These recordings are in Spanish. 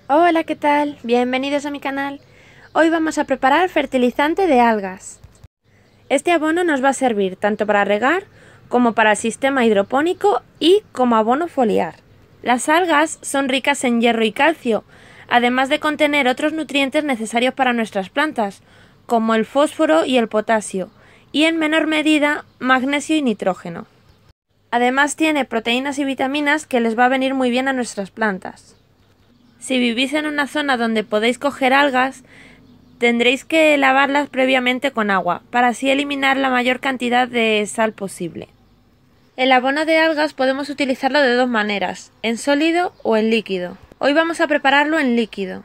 Hola, ¿qué tal? Bienvenidos a mi canal. Hoy vamos a preparar fertilizante de algas. Este abono nos va a servir tanto para regar como para el sistema hidropónico y como abono foliar. Las algas son ricas en hierro y calcio, además de contener otros nutrientes necesarios para nuestras plantas, como el fósforo y el potasio, y en menor medida magnesio y nitrógeno. Además tiene proteínas y vitaminas que les va a venir muy bien a nuestras plantas. Si vivís en una zona donde podéis coger algas, tendréis que lavarlas previamente con agua, para así eliminar la mayor cantidad de sal posible. El abono de algas podemos utilizarlo de dos maneras, en sólido o en líquido. Hoy vamos a prepararlo en líquido.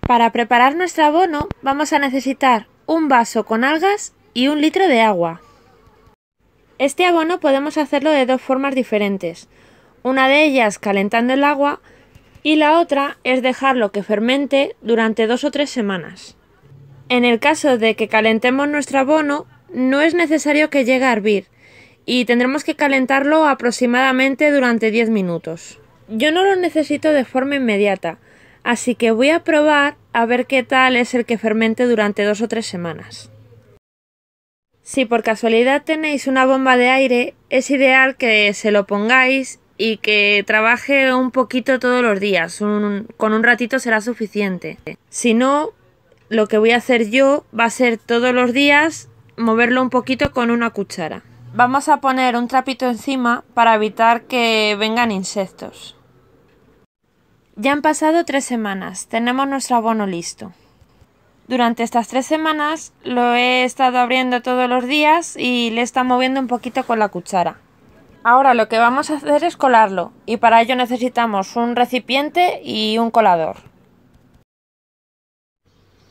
Para preparar nuestro abono vamos a necesitar un vaso con algas y 1 litro de agua. Este abono podemos hacerlo de dos formas diferentes, una de ellas calentando el agua y la otra es dejarlo que fermente durante 2 o 3 semanas. En el caso de que calentemos nuestro abono, no es necesario que llegue a hervir y tendremos que calentarlo aproximadamente durante 10 minutos. Yo no lo necesito de forma inmediata, así que voy a probar a ver qué tal es el que fermente durante 2 o 3 semanas. Si por casualidad tenéis una bomba de aire, es ideal que se lo pongáis y que trabaje un poquito todos los días, con un ratito será suficiente. Si no, lo que voy a hacer yo va a ser todos los días moverlo un poquito con una cuchara. Vamos a poner un trapito encima para evitar que vengan insectos. Ya han pasado 3 semanas, tenemos nuestro abono listo. Durante estas 3 semanas lo he estado abriendo todos los días y le he estado moviendo un poquito con la cuchara. Ahora lo que vamos a hacer es colarlo y para ello necesitamos un recipiente y un colador.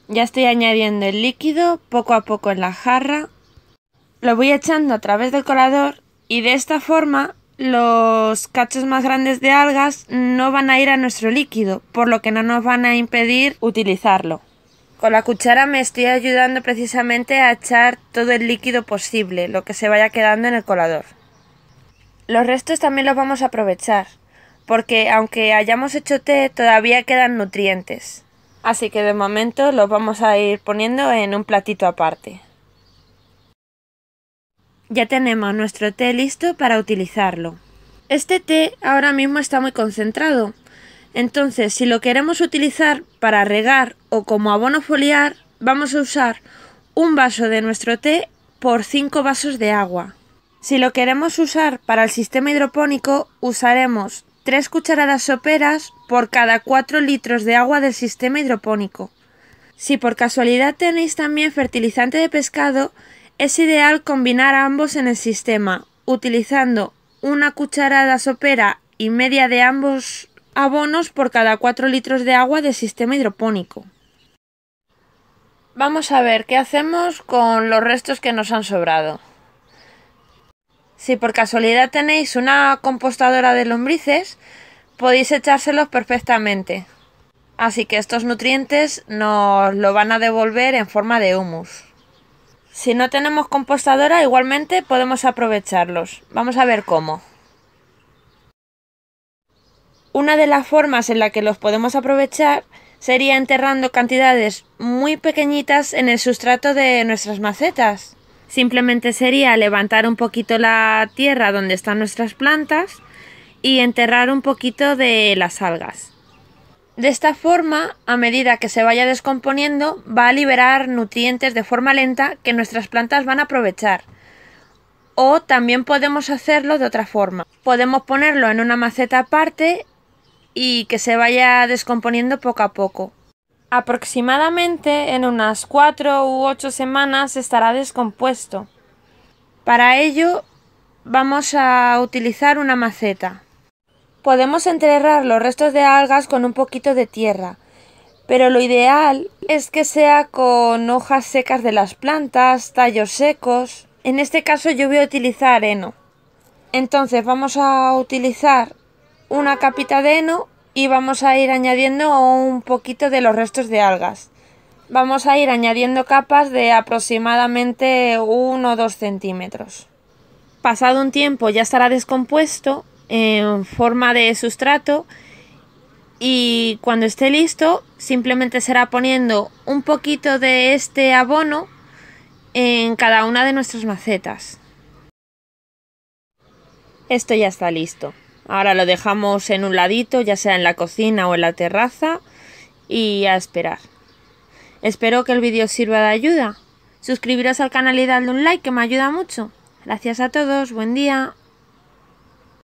Ya estoy añadiendo el líquido poco a poco en la jarra. Lo voy echando a través del colador y de esta forma los cachos más grandes de algas no van a ir a nuestro líquido, por lo que no nos van a impedir utilizarlo. Con la cuchara me estoy ayudando precisamente a echar todo el líquido posible, lo que se vaya quedando en el colador. Los restos también los vamos a aprovechar, porque aunque hayamos hecho té, todavía quedan nutrientes. Así que de momento los vamos a ir poniendo en un platito aparte. Ya tenemos nuestro té listo para utilizarlo. Este té ahora mismo está muy concentrado, entonces si lo queremos utilizar para regar o como abono foliar, vamos a usar un vaso de nuestro té por 5 vasos de agua. Si lo queremos usar para el sistema hidropónico, usaremos 3 cucharadas soperas por cada 4 litros de agua del sistema hidropónico. Si por casualidad tenéis también fertilizante de pescado, es ideal combinar ambos en el sistema, utilizando 1 cucharada sopera y media de ambos abonos por cada 4 litros de agua del sistema hidropónico. Vamos a ver qué hacemos con los restos que nos han sobrado. Si por casualidad tenéis una compostadora de lombrices, podéis echárselos perfectamente. Así que estos nutrientes nos lo van a devolver en forma de humus. Si no tenemos compostadora, igualmente podemos aprovecharlos. Vamos a ver cómo. Una de las formas en la que los podemos aprovechar sería enterrando cantidades muy pequeñitas en el sustrato de nuestras macetas. Simplemente sería levantar un poquito la tierra donde están nuestras plantas y enterrar un poquito de las algas. De esta forma, a medida que se vaya descomponiendo, va a liberar nutrientes de forma lenta que nuestras plantas van a aprovechar. O también podemos hacerlo de otra forma. Podemos ponerlo en una maceta aparte y que se vaya descomponiendo poco a poco. Aproximadamente en unas 4 u 8 semanas estará descompuesto. Para ello vamos a utilizar una maceta. Podemos enterrar los restos de algas con un poquito de tierra, pero lo ideal es que sea con hojas secas de las plantas, tallos secos. En este caso yo voy a utilizar heno. Entonces vamos a utilizar una capita de heno y vamos a ir añadiendo un poquito de los restos de algas. Vamos a ir añadiendo capas de aproximadamente 1 o 2 centímetros. Pasado un tiempo ya estará descompuesto en forma de sustrato y cuando esté listo simplemente será poniendo un poquito de este abono en cada una de nuestras macetas. Esto ya está listo. Ahora lo dejamos en un ladito, ya sea en la cocina o en la terraza, y a esperar. Espero que el vídeo os sirva de ayuda. Suscribiros al canal y darle un like, que me ayuda mucho. Gracias a todos, buen día.